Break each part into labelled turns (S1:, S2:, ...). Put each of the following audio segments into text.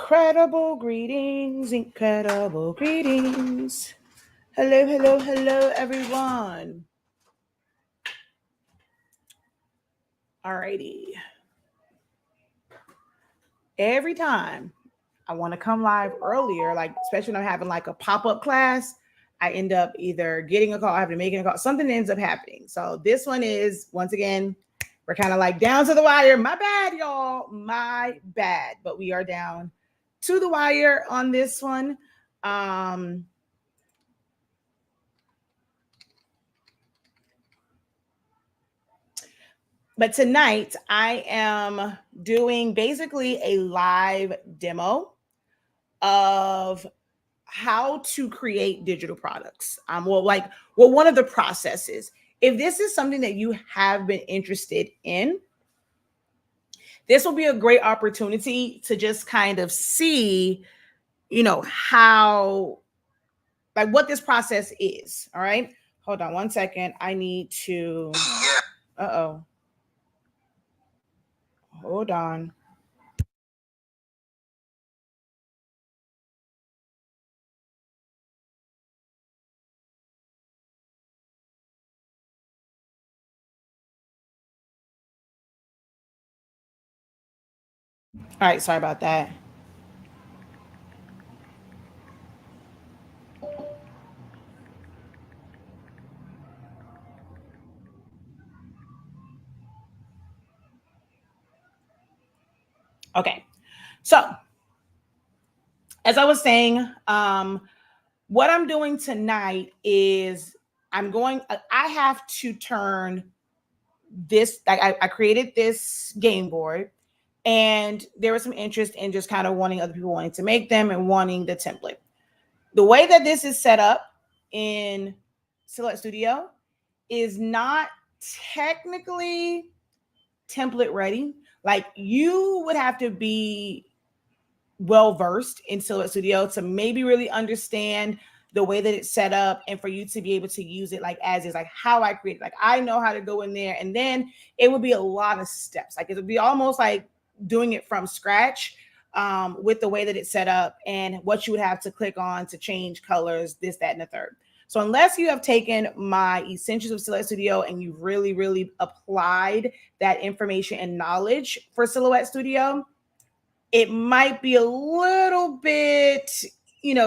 S1: Incredible greetings, incredible greetings. Hello, hello, hello, everyone. Alrighty. Every time I want to come live earlier, like especially when I'm having like a pop-up class, I end up either getting a call, I have to make a call, something ends up happening. So this one is once again, we're kind of like down to the wire. My bad, y'all. My bad. But we are down to the wire on this one. But tonight I am doing basically a live demo of how to create digital products. One of the processes. If this is something that you have been interested in, this will be a great opportunity to just kind of see, how, like what this process is. All right. Hold on one second. I need to, uh-oh. Hold on. All right, sorry about that. Okay. So, as I was saying, what I'm doing tonight is I have to turn this, like I created this game board, and there was some interest in just kind of wanting other people wanting to make them and wanting the template. The way that this is set up in Silhouette Studio is not technically template ready. Like you would have to be well versed in Silhouette Studio to maybe really understand the way that it's set up and for you to be able to use it like as is, like how I create it. Like I know how to go in there, and then it would be a lot of steps. Like it would be almost like doing it from scratch, with the way that it's set up and what you would have to click on to change colors, this, that, and the third. So unless you have taken my Essentials of Silhouette Studio and you've really, really applied that information and knowledge for Silhouette Studio, it might be a little bit,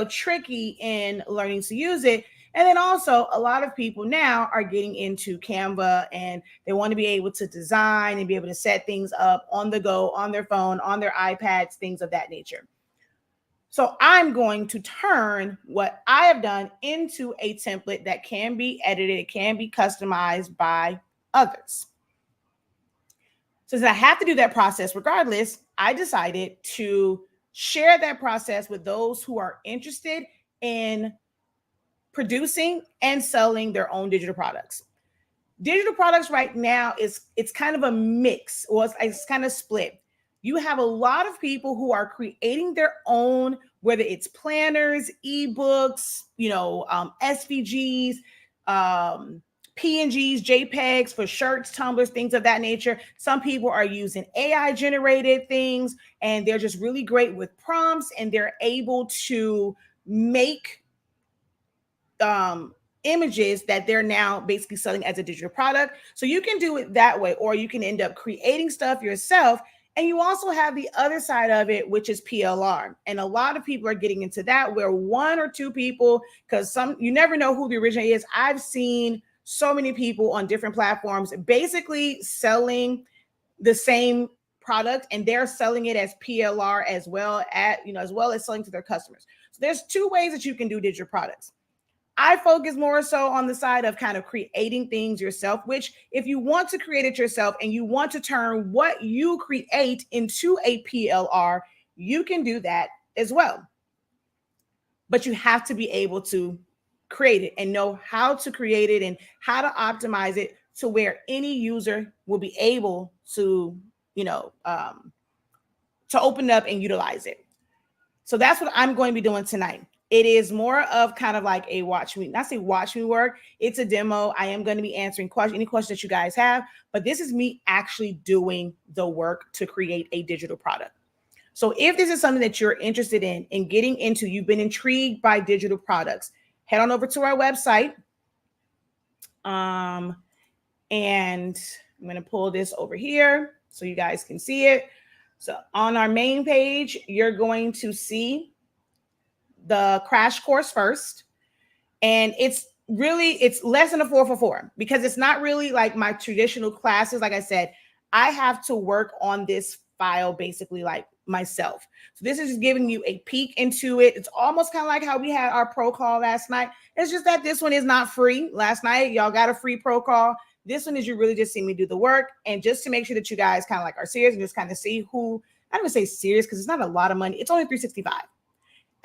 S1: tricky in learning to use it. And then also, a lot of people now are getting into Canva and they want to be able to design and be able to set things up on the go, on their phone, on their iPads, things of that nature. So I'm going to turn what I have done into a template that can be edited, it can be customized by others. So since I have to do that process regardless, I decided to share that process with those who are interested in producing and selling their own digital products. Digital products right now it's kind of a mix, or it's kind of split. You have a lot of people who are creating their own, whether it's planners, ebooks, SVGs, PNGs, JPEGs for shirts, tumblers, things of that nature. Some people are using AI generated things and they're just really great with prompts and they're able to make images that they're now basically selling as a digital product. So you can do it that way, or you can end up creating stuff yourself. And you also have the other side of it, which is PLR. And a lot of people are getting into that, where one or two people, because you never know who the original is. I've seen so many people on different platforms basically selling the same product, and they're selling it as PLR as well as selling to their customers. So there's two ways that you can do digital products. I focus more so on the side of kind of creating things yourself, which if you want to create it yourself and you want to turn what you create into a PLR, you can do that as well. But you have to be able to create it and know how to create it and how to optimize it to where any user will be able to, to open it up and utilize it. So that's what I'm going to be doing tonight. It is more of kind of like a watch me work. It's a demo. I am going to be answering any questions that you guys have, but this is me actually doing the work to create a digital product. So if this is something that you're interested in getting into, you've been intrigued by digital products, head on over to our website. And I'm going to pull this over here so you guys can see it. So on our main page, you're going to see the crash course first. And it's less than a 4 for 4 because it's not really like my traditional classes. Like I said, I have to work on this file basically like myself. So this is just giving you a peek into it. It's almost kind of like how we had our pro call last night. It's just that this one is not free. Last night, y'all got a free pro call. This one is you really just see me do the work. And just to make sure that you guys kind of like are serious and just kind of see who, I don't even say serious because it's not a lot of money. It's only $365.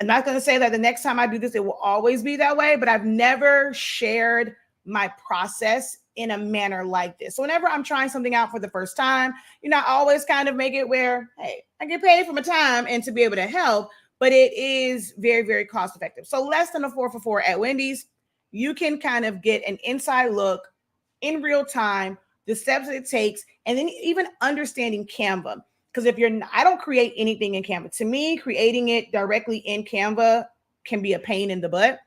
S1: I'm not going to say that the next time I do this, it will always be that way, but I've never shared my process in a manner like this. So whenever I'm trying something out for the first time, I always kind of make it where, hey, I get paid for my time and to be able to help, but it is very, very cost effective. So less than a 4 for 4 at Wendy's, you can kind of get an inside look in real time, the steps that it takes, and then even understanding Canva. Because I don't create anything in Canva. To me, creating it directly in Canva can be a pain in the butt.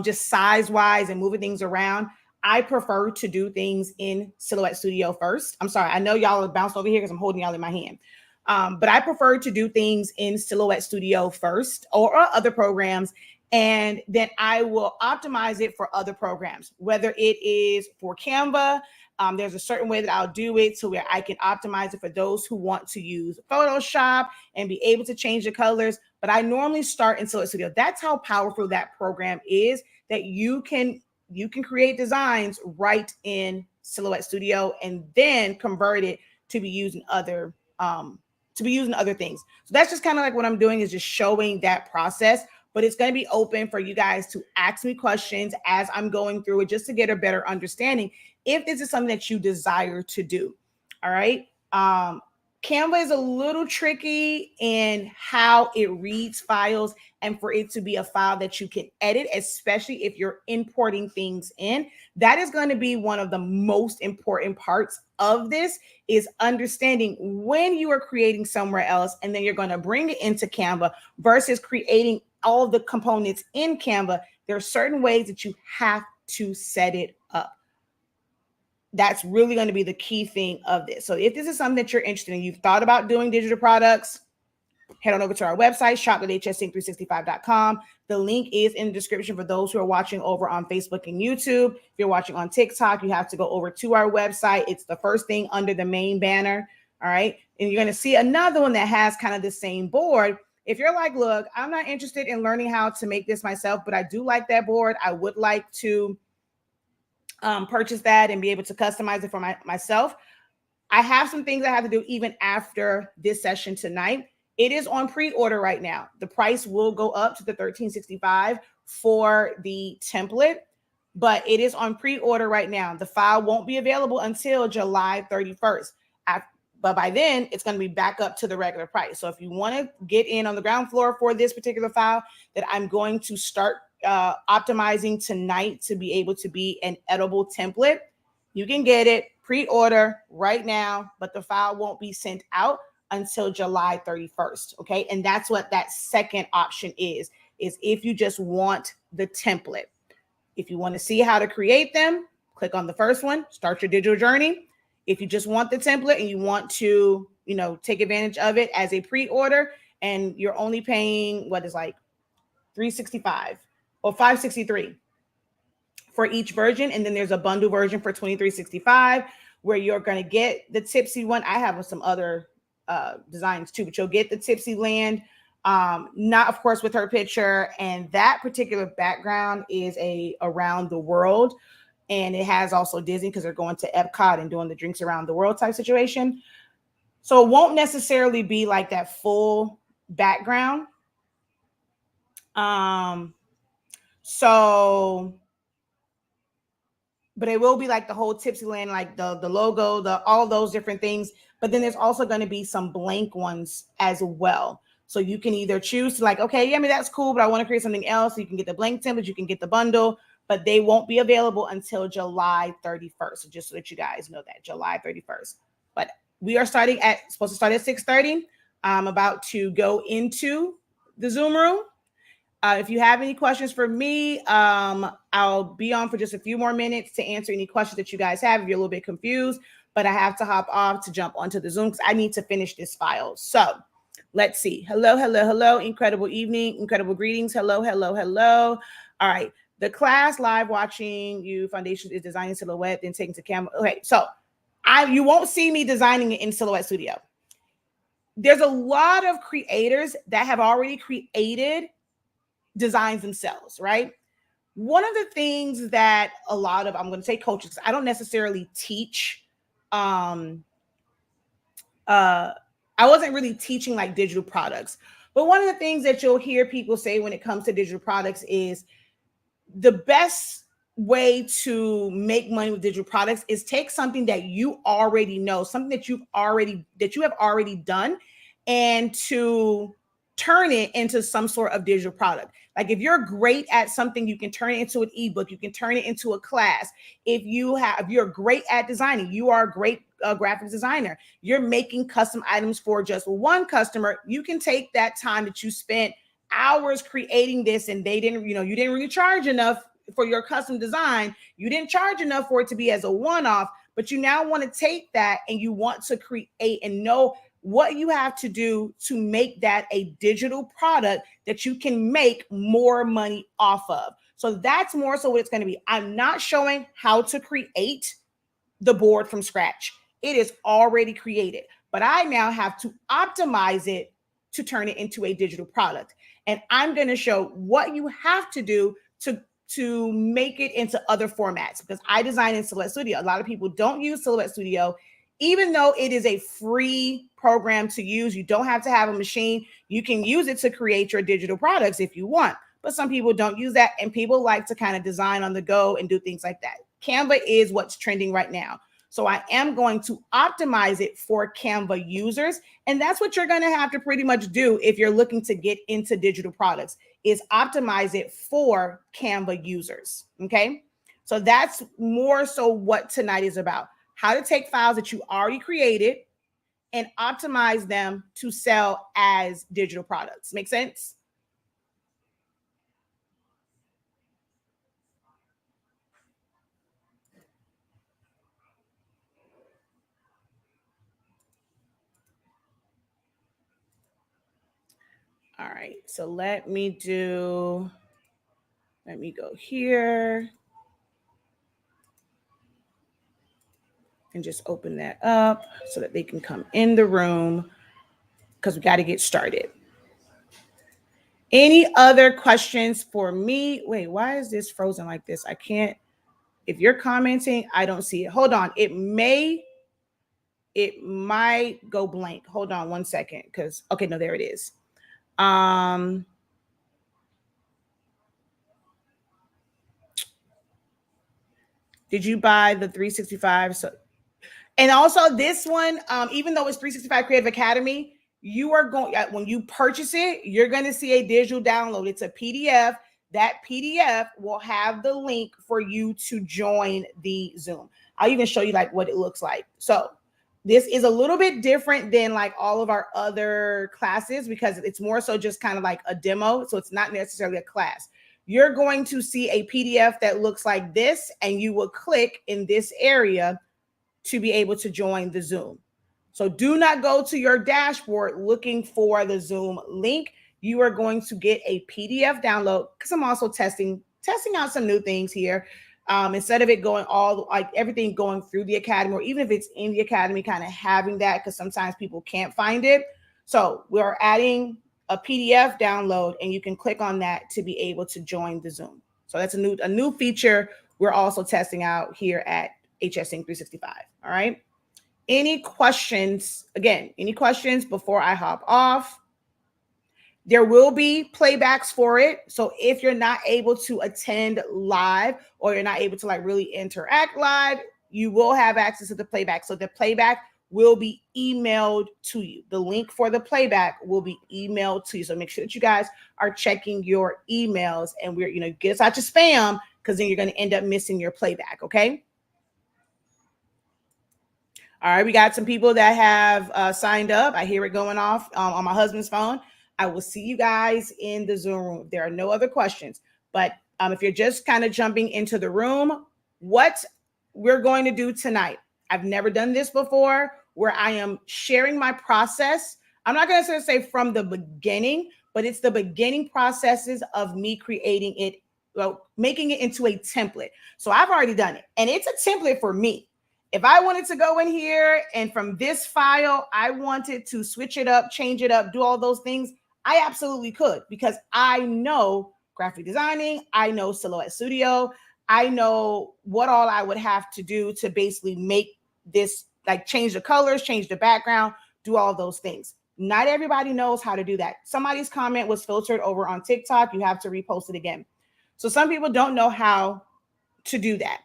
S1: Just size-wise and moving things around. I prefer to do things in Silhouette Studio first. I'm sorry, I know y'all are bounced over here because I'm holding y'all in my hand. But I prefer to do things in Silhouette Studio first or other programs. And then I will optimize it for other programs, whether it is for Canva. There's a certain way that I'll do it to where I can optimize it for those who want to use Photoshop and be able to change the colors. But I normally start in Silhouette Studio. That's how powerful that program is, that you can create designs right in Silhouette Studio and then convert it to be used in other things. So that's just kind of like what I'm doing, is just showing that process. But it's going to be open for you guys to ask me questions as I'm going through it, just to get a better understanding if this is something that you desire to do. All right. Canva is a little tricky in how it reads files and for it to be a file that you can edit, especially if you're importing things in. That is going to be one of the most important parts of this, is understanding when you are creating somewhere else and then you're going to bring it into Canva versus creating all the components in Canva. There are certain ways that you have to set it up. That's really going to be the key thing of this. So if this is something that you're interested in, you've thought about doing digital products, head on over to our website, shop.hsync365.com. The link is in the description for those who are watching over on Facebook and YouTube. If you're watching on TikTok, you have to go over to our website. It's the first thing under the main banner. All right. And you're going to see another one that has kind of the same board. If you're like, look, I'm not interested in learning how to make this myself, but I do like that board. I would like to purchase that and be able to customize it for myself. I have some things I have to do even after this session tonight. It is on pre-order right now. The price will go up to the $13.65 for the template, but it is on pre-order right now. The file won't be available until July 31st. But by then, it's going to be back up to the regular price. So if you want to get in on the ground floor for this particular file that I'm going to start optimizing tonight to be able to be an edible template, you can get it pre-order right now, but the file won't be sent out until July 31st. Okay. And that's what that second option is if you just want the template. If you want to see how to create them, click on the first one, start your digital journey. If you just want the template and you want to, take advantage of it as a pre-order, and you're only paying what is like $365 or $563 for each version. And then there's a bundle version for $23.65 where you're going to get the Tipsy one. I have some other designs too, but you'll get the Tipsy land, not of course with her picture. And that particular background is around the world. And it has also Disney because they're going to Epcot and doing the drinks around the world type situation. So it won't necessarily be like that full background. But it will be like the whole Tipsy land, like the logo, all those different things. But then there's also going to be some blank ones as well. So you can either choose to like, okay, yeah, I mean, that's cool, but I want to create something else. So you can get the blank template, you can get the bundle, but they won't be available until July 31st. So just so that you guys know that, July 31st. But we are supposed to start at 6:30. I'm about to go into the Zoom room. If you have any questions for me, I'll be on for just a few more minutes to answer any questions that you guys have if you're a little bit confused, but I have to hop off to jump onto the Zoom because I need to finish this file. So let's see. Hello, hello, hello. Incredible evening, incredible greetings. Hello, hello, hello. All right. The class live watching you foundations is designing silhouette, then taking to camera. Okay. So you won't see me designing it in Silhouette Studio. There's a lot of creators that have already created designs themselves, right? One of the things that I'm going to say coaches, I don't necessarily teach. I wasn't really teaching like digital products, but one of the things that you'll hear people say when it comes to digital products is the best way to make money with digital products is take something that you already know, something that you have already done, and to turn it into some sort of digital product. Like if you're great at something, you can turn it into an ebook, you can turn it into a class. If you're great at designing, you are a great graphic designer, you're making custom items for just one customer, you can take that time that you spent hours creating this and you didn't really charge enough for your custom design, you didn't charge enough for it to be as a one-off, but you now want to take that and you want to create and know what you have to do to make that a digital product that you can make more money off of. So that's more so what it's going to be. I'm not showing how to create the board from scratch. It is already created, but I now have to optimize it to turn it into a digital product. And I'm going to show what you have to do to make it into other formats, because I design in Silhouette Studio. A lot of people don't use Silhouette Studio, even though it is a free program to use. You don't have to have a machine. You can use it to create your digital products if you want, but some people don't use that, and people like to kind of design on the go and do things like that. Canva is what's trending right now. So I am going to optimize it for Canva users. And that's what you're going to have to pretty much do if you're looking to get into digital products, is optimize it for Canva users. Okay. So that's more so what tonight is about. How to take files that you already created and optimize them to sell as digital products. Make sense? All right, so let me go here and just open that up so that they can come in the room, because we got to get started. Any other questions for me? Wait, why is this frozen like this? I can't, if you're commenting, I don't see it. Hold on, it might go blank. Hold on one second, because, okay, no, there it is. Did you buy the 365? So, and also this one, even though it's 365 Creative Academy, you are going, when you purchase it, you're going to see a digital download. It's a PDF. That PDF will have the link for you to join the Zoom. I'll even show you like what it looks like. So this is a little bit different than like all of our other classes, because it's more so just kind of like a demo. So it's not necessarily a class. You're going to see a PDF that looks like this, and you will click in this area to be able to join the Zoom. So do not go to your dashboard looking for the Zoom link. You are going to get a PDF download, because I'm also testing out some new things here. Instead of it going all like everything going through the academy, or even if it's in the academy, kind of having that, because sometimes people can't find it. So we're adding a PDF download, and you can click on that to be able to join the Zoom. So that's a new feature we're also testing out here at HSing 365. All right. Any questions? Again, any questions before I hop off? There will be playbacks for it. So if you're not able to attend live, or you're not able to like really interact live, you will have access to the playback. So the playback will be emailed to you. The link for the playback will be emailed to you. So make sure that you guys are checking your emails, and get us out your spam, because then you're going to end up missing your playback. Okay. All right, we got some people that have signed up. I hear it going off on my husband's phone. I will see you guys in the Zoom room. There are no other questions. But if you're just kind of jumping into the room, what we're going to do tonight, I've never done this before, where I am sharing my process. I'm not going to say from the beginning, but it's the beginning processes of me creating it, well, making it into a template. So I've already done it, and it's a template for me. If I wanted to go in here and from this file, I wanted to switch it up, change it up, do all those things, I absolutely could, because I know graphic designing, I know Silhouette Studio, I know what all I would have to do to basically make this, like change the colors, change the background, do all those things. Not everybody knows how to do that. Somebody's comment was filtered over on TikTok. You have to repost it again. So some people don't know how to do that.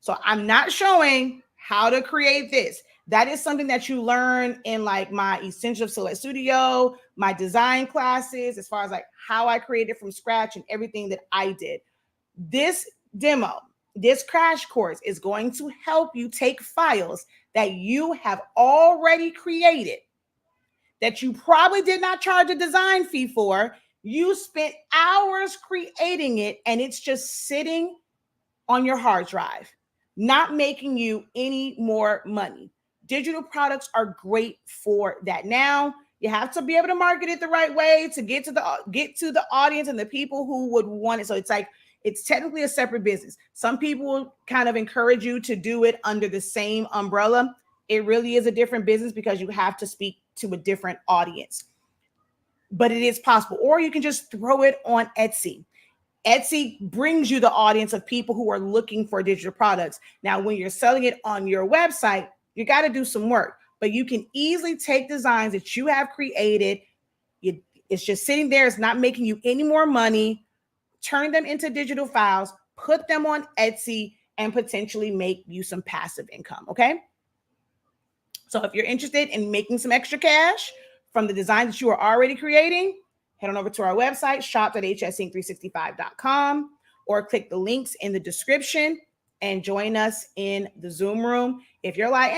S1: So I'm not showing how to create this. That is something that you learn in like my Essential Silhouette Studio, my design classes, as far as like how I created from scratch and everything that I did. This demo, this crash course is going to help you take files that you have already created, that you probably did not charge a design fee for. You spent hours creating it, and it's just sitting on your hard drive, not making you any more money. Digital products are great for that. Now, you have to be able to market it the right way to get to the audience and the people who would want it. So it's technically a separate business. Some people kind of encourage you to do it under the same umbrella. It really is a different business because you have to speak to a different audience. But it is possible. Or you can just throw it on Etsy. Etsy brings you the audience of people who are looking for digital products. Now, when you're selling it on your website, you got to do some work, but you can easily take designs that you have created. It's just sitting there. It's not making you any more money. Turn them into digital files, put them on Etsy, and potentially make you some passive income. Okay. So if you're interested in making some extra cash from the designs that you are already creating, head on over to our website, shop.hsinc365.com, or click the links in the description and join us in the Zoom room. If you're like,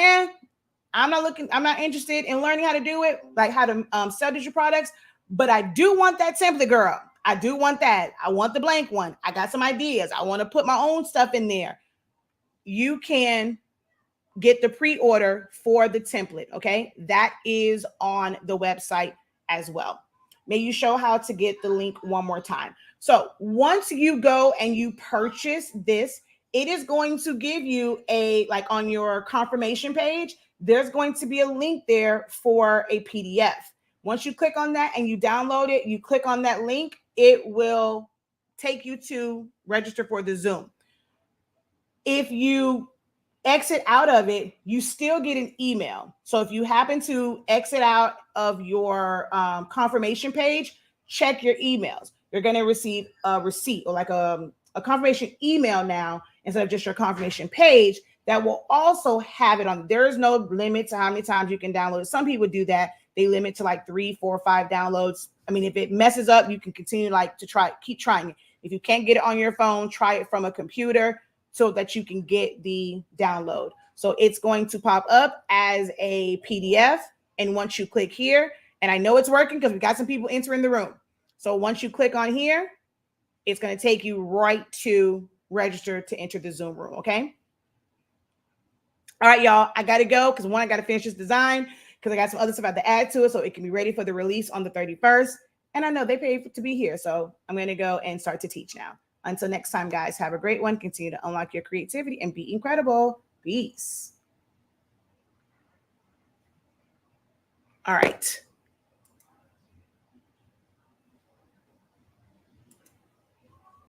S1: I'm not interested in learning how to do it, like how to sell digital products, but I do want that template, girl. I do want that. I want the blank one. I got some ideas. I want to put my own stuff in there. You can get the pre-order for the template. Okay. That is on the website as well. May you show how to get the link one more time. So once you go and you purchase this, it is going to give you like on your confirmation page, there's going to be a link there for a PDF. Once you click on that and you download it, you click on that link, it will take you to register for the Zoom. If you exit out of it, you still get an email. So if you happen to exit out of your confirmation page, check your emails. You're going to receive a receipt or like a confirmation email now instead of just your confirmation page that will also have it on. There is no limit to how many times you can download it. Some people do that. They limit to like 3, 4, 5 downloads. I mean, if it messes up, you can continue keep trying it. If you can't get it on your phone, try it from a computer so that you can get the download. So it's going to pop up as a PDF. And once you click here, and I know it's working because we got some people entering the room. So once you click on here, it's going to take you right to register to enter the Zoom room. Okay. All right, y'all, I got to go because I got to finish this design because I got some other stuff I have to add to it so it can be ready for the release on the 31st. And I know they paid to be here. So I'm going to go and start to teach now. Until next time, guys, have a great one. Continue to unlock your creativity and be incredible. Peace. All right.